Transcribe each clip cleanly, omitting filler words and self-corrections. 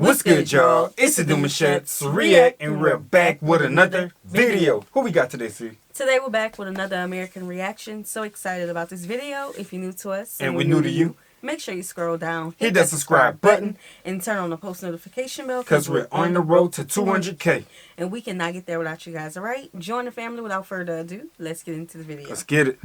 What's good, y'all? It's the Demouchets REACT, and we're back with another video. Who we got today, C? Today we're back with another American reaction. So excited about this video. If you're new to us and we're new to you, make sure you scroll down, hit that subscribe button, and turn on the post notification bell because we're on the road to 200K. And we cannot get there without you guys, alright? Join the family. Without further ado, let's get into the video. Let's get it.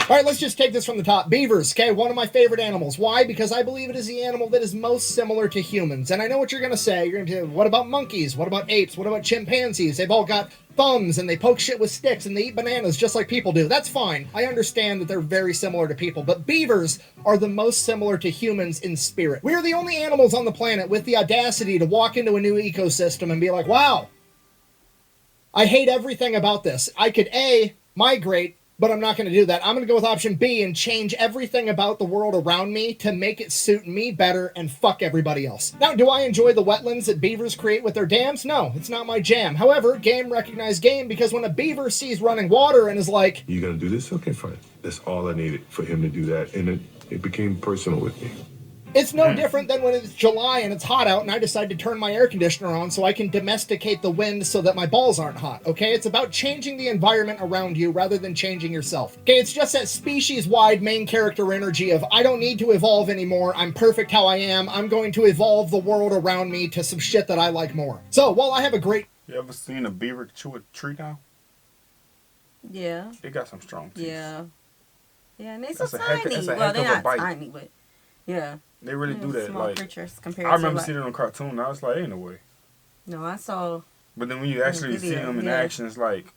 All right, let's just take this from the top. Beavers, okay, one of my favorite animals. Why? Because I believe it is the animal that is most similar to humans. And I know what you're going to say. You're going to say, what about monkeys? What about apes? What about chimpanzees? They've all got thumbs and they poke shit with sticks and they eat bananas just like people do. That's fine. I understand that they're very similar to people, but beavers are the most similar to humans in spirit. We are the only animals on the planet with the audacity to walk into a new ecosystem and be like, wow, I hate everything about this. I could A, migrate, but I'm not going to do that. I'm going to go with option B and change everything about the world around me to make it suit me better and fuck everybody else. Now, do I enjoy the wetlands that beavers create with their dams? No, it's not my jam. However, game recognized game, because when a beaver sees running water and is like, "You gonna do this? Okay, fine." That's all I needed for him to do that, and it became personal with me. it's no different than when it's July and it's hot out and I decide to turn my air conditioner on so I can domesticate the wind so that my balls aren't hot, okay? It's about changing the environment around you rather than changing yourself. Okay, it's just that species-wide main character energy of, I don't need to evolve anymore, I'm perfect how I am, I'm going to evolve the world around me to some shit that I like more. So, while I have a great... You ever seen a beaver chew a tree down? Yeah. It got some strong teeth. Yeah. Yeah, and they're so That's a tiny. heck They're of a not bite. tiny, but yeah. They really do that. Small Like, creatures compared I remember to seeing it on a cartoon, and I was like, ain't no way. No, I saw. But then when you actually see them in yeah. action, it's like,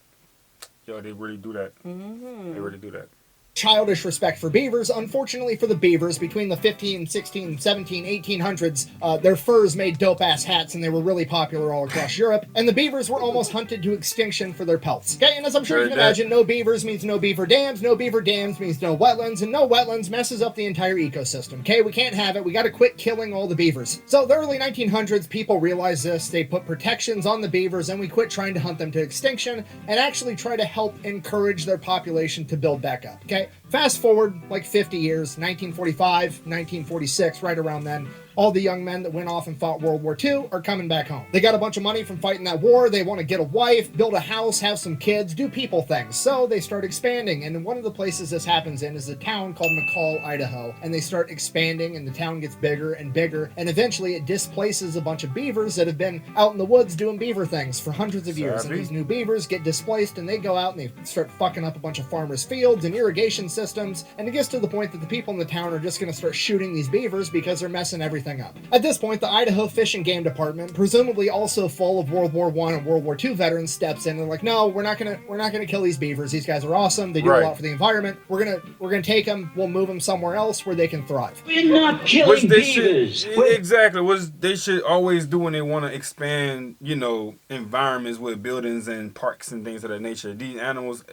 yo, they really do that. They really do that. childish respect for beavers. Unfortunately for the beavers, between the 15, 16, 17, 1800s, their furs made dope-ass hats and they were really popular all across Europe, and the beavers were almost hunted to extinction for their pelts. Okay, and as I'm sure you can imagine, no beavers means no beaver dams means no wetlands, and no wetlands messes up the entire ecosystem. Okay, we can't have it. We gotta quit killing all the beavers. So the early 1900s, people realized this. They put protections on the beavers and we quit trying to hunt them to extinction and actually try to help encourage their population to build back up. Okay, fast forward like 50 years, 1945, 1946, right around then, all the young men that went off and fought World War II are coming back home. They got a bunch of money from fighting that war. They want to get a wife, build a house, have some kids, do people things. So they start expanding. And one of the places this happens in is a town called McCall, Idaho. And they start expanding and the town gets bigger and bigger. And eventually it displaces a bunch of beavers that have been out in the woods doing beaver things for hundreds of years. And these new beavers get displaced and they go out and they start fucking up a bunch of farmers' fields and irrigation systems. And it gets to the point that the people in the town are just going to start shooting these beavers because they're messing everything up. At this point, the Idaho Fish and Game Department, presumably also full of World War I and World War II veterans, steps in and they're like, no, we're not gonna kill these beavers. These guys are awesome. They do a lot for the environment. We're gonna take them. We'll move them somewhere else where they can thrive. We're not killing beavers. Exactly. What they should always do when they want to expand, you know, environments with buildings and parks and things of that nature. These animals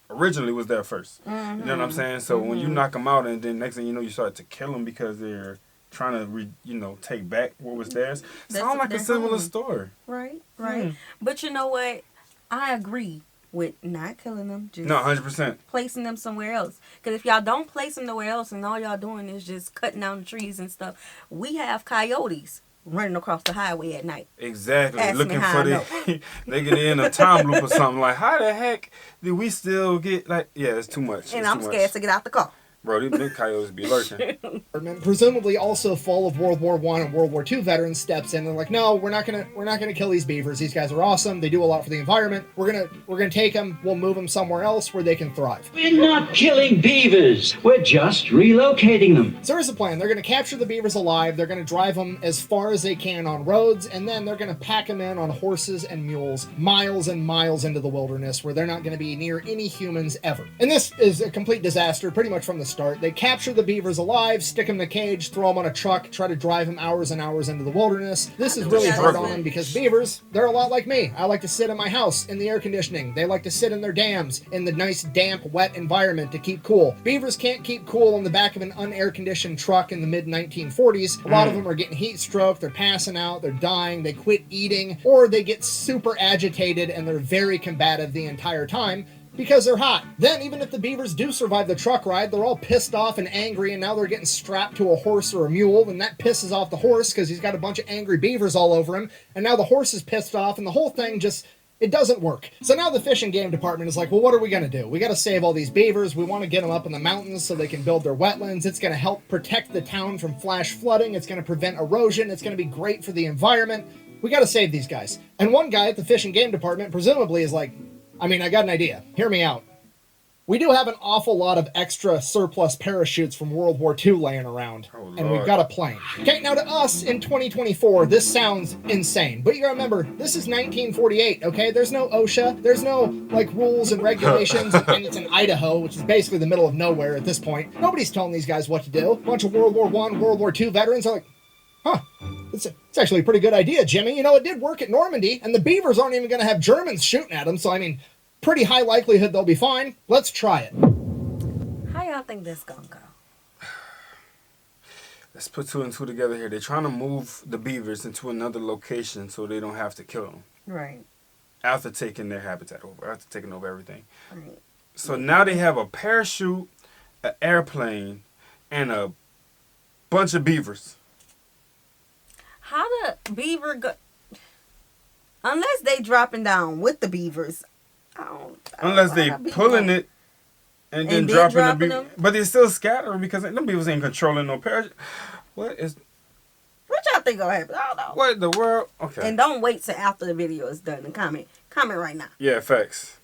originally was there first. You know what I'm saying? So when you knock them out and then next thing you know, you start to kill them because they're trying to take back what was theirs. Sound like a similar story. Right. But you know what? I agree with not killing them. Just 100%. Placing them somewhere else. Because if y'all don't place them nowhere else and all y'all doing is just cutting down the trees and stuff, we have coyotes running across the highway at night. Exactly. Looking for they get in a time loop or something. Like, how the heck did we still get, like, yeah, it's too much. And I'm scared to get out the car. Bro, these big coyotes be lurking. Presumably also full of World War I and World War II veterans, steps in and they're like, no, we're not gonna kill these beavers. These guys are awesome. They do a lot for the environment. We're gonna take them. We'll move them somewhere else where they can thrive. We're not killing beavers. We're just relocating them. So here's the plan. They're gonna capture the beavers alive. They're gonna drive them as far as they can on roads, and then they're gonna pack them in on horses and mules, miles and miles into the wilderness where they're not gonna be near any humans ever. And this is a complete disaster pretty much from the start. They capture the beavers alive, stick them in a cage, throw them on a truck, try to drive them hours and hours into the wilderness. This is really hard on them because beavers, they're a lot like me. I like to sit in my house in the air conditioning. They like to sit in their dams in the nice, damp, wet environment to keep cool. Beavers can't keep cool on the back of an unair-conditioned truck in the mid-1940s. A lot of them are getting heat stroke, they're passing out, they're dying, they quit eating, or they get super agitated and they're very combative the entire time because they're hot. Then, even if the beavers do survive the truck ride, they're all pissed off and angry, and now they're getting strapped to a horse or a mule, and that pisses off the horse because he's got a bunch of angry beavers all over him, and now the horse is pissed off, and the whole thing just... it doesn't work. So now the Fish and Game Department is like, well, what are we going to do? We got to save all these beavers. We want to get them up in the mountains so they can build their wetlands. It's going to help protect the town from flash flooding. It's going to prevent erosion. It's going to be great for the environment. We got to save these guys. And one guy at the Fish and Game Department presumably is like, I mean, I got an idea. Hear me out. We do have an awful lot of extra surplus parachutes from World War II laying around, and we've got a plane. Okay, now to us in 2024, this sounds insane, but you gotta remember, this is 1948, okay? There's no OSHA, there's no, like, rules and regulations, and it's in Idaho, which is basically the middle of nowhere at this point. Nobody's telling these guys what to do. A bunch of World War I, World War II veterans are like, huh, it's actually a pretty good idea, Jimmy. You know, it did work at Normandy, and the beavers aren't even gonna have Germans shooting at them, so I mean, pretty high likelihood they'll be fine. Let's try it. How y'all think this gonna go? Let's put two and two together here. They're trying to move the beavers into another location so they don't have to kill them. Right. After taking their habitat over, after taking over everything. Right. So now they have a parachute, an airplane, and a bunch of beavers. How the beaver go? Unless they dropping down with the beavers. Unless they pulling it and then dropping the beaver. But they still scattering because them beavers ain't controlling no parachute. What y'all think gonna happen? I don't know. What in the world? Okay. And don't wait till after the video is done and comment. Comment right now. Yeah, facts.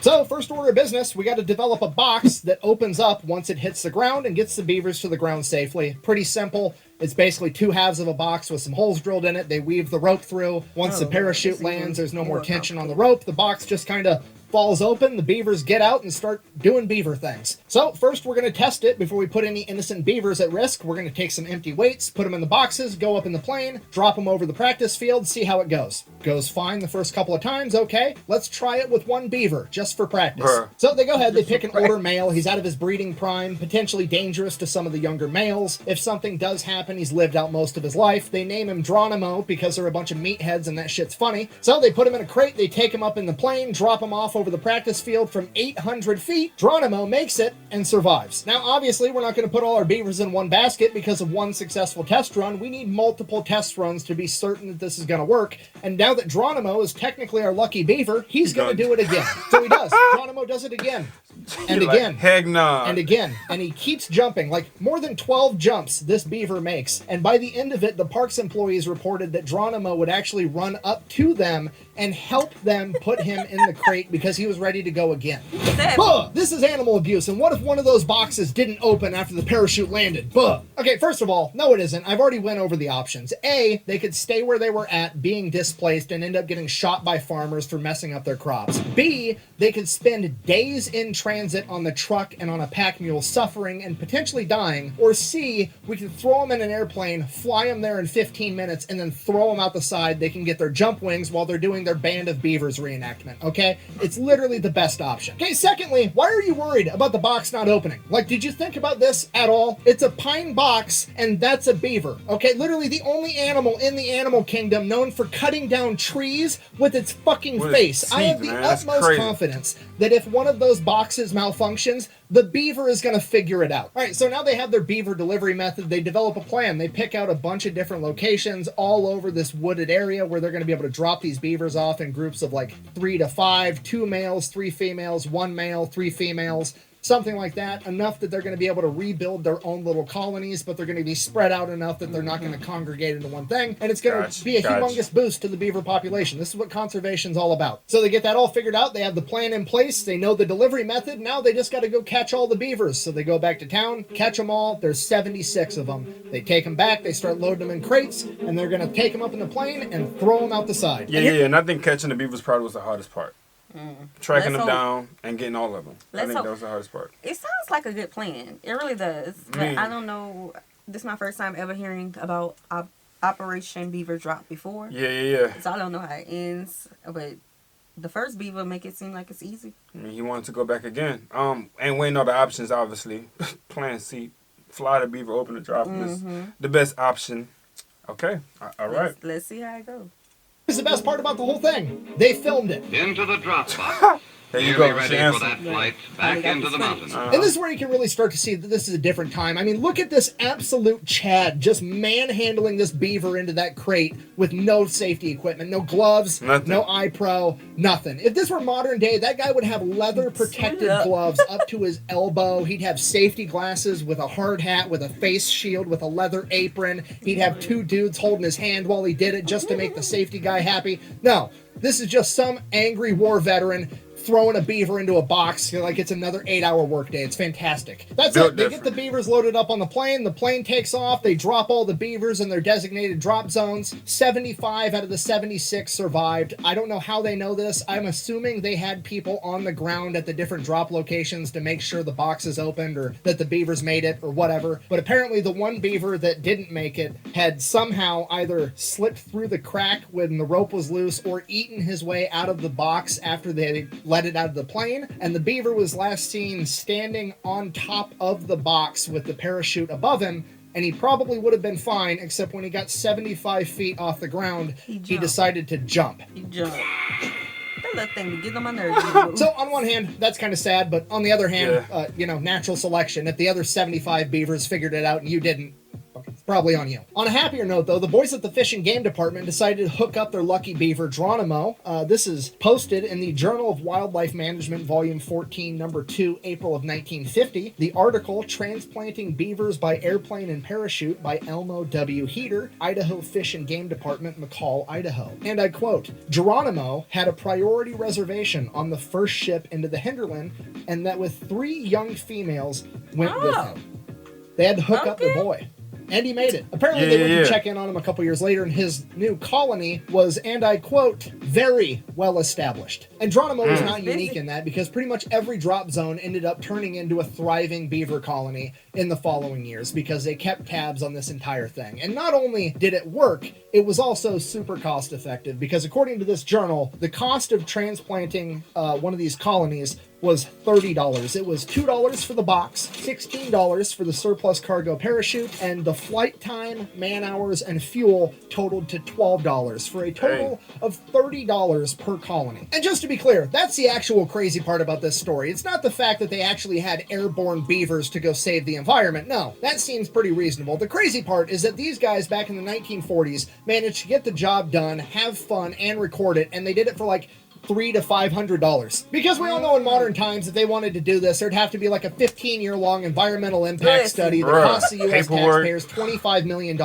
So, first order of business, we got to develop a box that opens up once it hits the ground and gets the beavers to the ground safely. Pretty simple. It's basically two halves of a box with some holes drilled in it. They weave the rope through. Once the parachute lands, there's no more tension on the rope. The box just kind of falls open. The beavers get out and start doing beaver things. So first we're going to test it before we put any innocent beavers at risk. We're going to take some empty weights, put them in the boxes, go up in the plane, drop them over the practice field, see how it goes. Goes fine the first couple of times. Okay, let's try it with one beaver just for practice. So they go ahead, they pick an older male. He's out of his breeding prime, potentially dangerous to some of the younger males. If something does happen, he's lived out most of his life. They name him Geronimo because they're a bunch of meatheads and that shit's funny. So they put him in a crate, they take him up in the plane, drop him off over the practice field from 800 feet. Geronimo makes it and survives. Now, obviously, we're not going to put all our beavers in one basket because of one successful test run. We need multiple test runs to be certain that this is going to work. And now that Geronimo is technically our lucky beaver, he's going to do it again. So he does. Geronimo does it again. And again. Heck no. And again. And he keeps jumping. Like, more than 12 jumps this beaver makes. And by the end of it, the parks employees reported that Geronimo would actually run up to them and help them put him in the crate because he was ready to go again. Buh! This is animal abuse, and what if one of those boxes didn't open after the parachute landed? Buh! Okay, first of all, no it isn't. I've already went over the options. A, they could stay where they were at, being displaced, and end up getting shot by farmers for messing up their crops. B, they could spend days in transit on the truck and on a pack mule suffering and potentially dying. Or C, we could throw them in an airplane, fly them there in 15 minutes, and then throw them out the side. They can get their jump wings while they're doing their Band of Beavers reenactment, okay? It's literally the best option. Okay, secondly, why are you worried about the box not opening? Like, did you think about this at all? It's a pine box, and that's a beaver, okay? Literally the only animal in the animal kingdom known for cutting down trees with its fucking face. I have the utmost confidence that if one of those boxes malfunctions, the beaver is going to figure it out. All right, so now they have their beaver delivery method. They develop a plan. They pick out a bunch of different locations all over this wooded area where they're going to be able to drop these beavers off in groups of like 3 to 5, 2 males, 3 females, 1 male, 3 females. Something like that, enough that they're going to be able to rebuild their own little colonies, but they're going to be spread out enough that they're not going to congregate into one thing, and it's going to be a humongous boost to the beaver population. This is what conservation's all about. So they get that all figured out, they have the plan in place, they know the delivery method, now they just got to go catch all the beavers. So they go back to town, catch them all, there's 76 of them. They take them back, they start loading them in crates, and they're going to take them up in the plane and throw them out the side. Yeah, and I think catching the beavers probably was the hardest part. Tracking them down and getting all of them. I think that was the hardest part. It sounds like a good plan. It really does. But I don't know. This is my first time ever hearing about Operation Beaver Drop before. Yeah. So I don't know how it ends. But the first beaver make it seem like it's easy. I mean, he wanted to go back again. And weighing all the options, obviously. Plan C, fly the beaver, open the drop is the best option. Okay. All right. Let's see how it goes. Here's the best part about the whole thing. They filmed it. Into the drop box. There you Nearly go. ready Chance. for that flight back into the mountains. And this is where you can really start to see that this is a different time. I mean, look at this absolute Chad just manhandling this beaver into that crate with no safety equipment, no gloves, Nothing. no eye pro, nothing. If this were modern day, that guy would have leather protected gloves up to his elbow. He'd have safety glasses with a hard hat, with a face shield, with a leather apron. He'd have 2 dudes holding his hand while he did it just to make the safety guy happy. No, this is just some angry war veteran throwing a beaver into a box like it's another 8-hour workday. It's fantastic. That's Built it. They different. get the beavers loaded up on the plane takes off, they drop all the beavers in their designated drop zones. 75 out of the 76 survived. I don't know how they know this. I'm assuming they had people on the ground at the different drop locations to make sure the boxes opened or that the beavers made it or whatever. But apparently the one beaver that didn't make it had somehow either slipped through the crack when the rope was loose or eaten his way out of the box after they let it out of the plane, and the beaver was last seen standing on top of the box with the parachute above him, and he probably would have been fine, except when he got 75 feet off the ground, he decided to jump. He jumped. That little thing to get on my nerves. So on one hand, that's kind of sad, but on the other hand, you know, natural selection. If the other 75 beavers figured it out and you didn't, it's probably on you. On a happier note, though, the boys at the Fish and Game Department decided to hook up their lucky beaver, Geronimo. This is posted in the Journal of Wildlife Management, Volume 14, Number 2, April of 1950. The article, Transplanting Beavers by Airplane and Parachute by Elmo W. Heater, Idaho Fish and Game Department, McCall, Idaho. And I quote, Geronimo had a priority reservation on the first ship into the hinterland, and that with 3 young females went with him. They had to hook up the boy. And he made it. Apparently they went to check in on him a couple years later, and his new colony was, and I quote, very well established. And Geronimo was not unique in that, because pretty much every drop zone ended up turning into a thriving beaver colony in the following years, because they kept tabs on this entire thing. And not only did it work, it was also super cost effective, because according to this journal, the cost of transplanting one of these colonies was $30. It was $2 for the box, $16 for the surplus cargo parachute, and the flight time, man hours, and fuel totaled to $12 for a total of $30 per colony. And just to be clear, that's the actual crazy part about this story. It's not the fact that they actually had airborne beavers to go save the environment. No, that seems pretty reasonable. The crazy part is that these guys back in the 1940s managed to get the job done, have fun, and record it, and they did it for like $300 to $500. Because we all know in modern times, if they wanted to do this, there'd have to be like a 15-year-long environmental impact study that costs the U.S. taxpayers $25 million,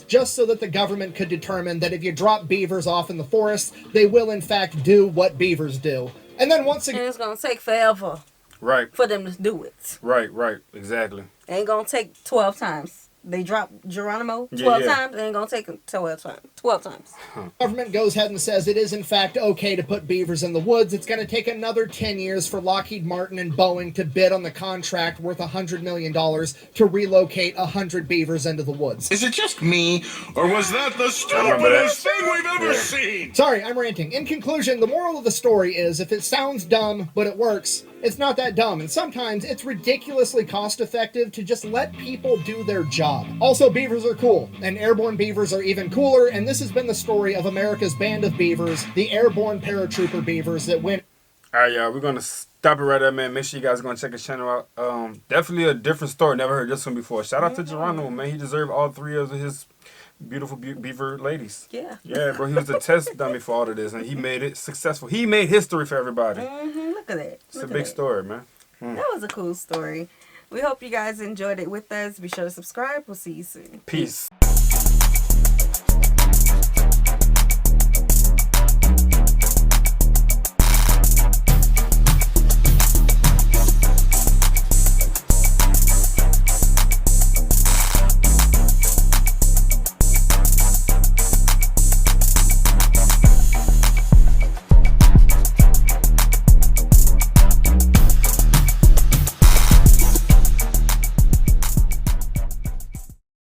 just so that the government could determine that if you drop beavers off in the forest, they will in fact do what beavers do. And then once again, and it's gonna take forever. Right. For them to do it. Right. Exactly. Ain't gonna take 12 times. They drop Geronimo 12 times, it ain't gonna take them 12 times. Government goes ahead and says it is in fact okay to put beavers in the woods. It's going to take another 10 years for Lockheed Martin and Boeing to bid on the contract worth $100 million to relocate 100 beavers into the woods. Is it just me, or was that the stupidest thing we've ever seen? Sorry, I'm ranting. In conclusion, the moral of the story is if it sounds dumb, but it works, it's not that dumb, and sometimes it's ridiculously cost-effective to just let people do their job. Also, beavers are cool, and airborne beavers are even cooler, and this has been the story of America's band of beavers, the Airborne Paratrooper Beavers that went... Alright, y'all, we're gonna stop it right there, man. Make sure you guys are gonna check his channel out. Definitely a different story. Never heard this one before. Shout out to Geronimo, man. He deserved all 3 of his beautiful beaver ladies. Yeah. Yeah, bro. He was the test dummy for all of this, and he made it successful. He made history for everybody. Look at that. It's a big story, man. That was a cool story. We hope you guys enjoyed it with us. Be sure to subscribe. We'll see you soon. Peace.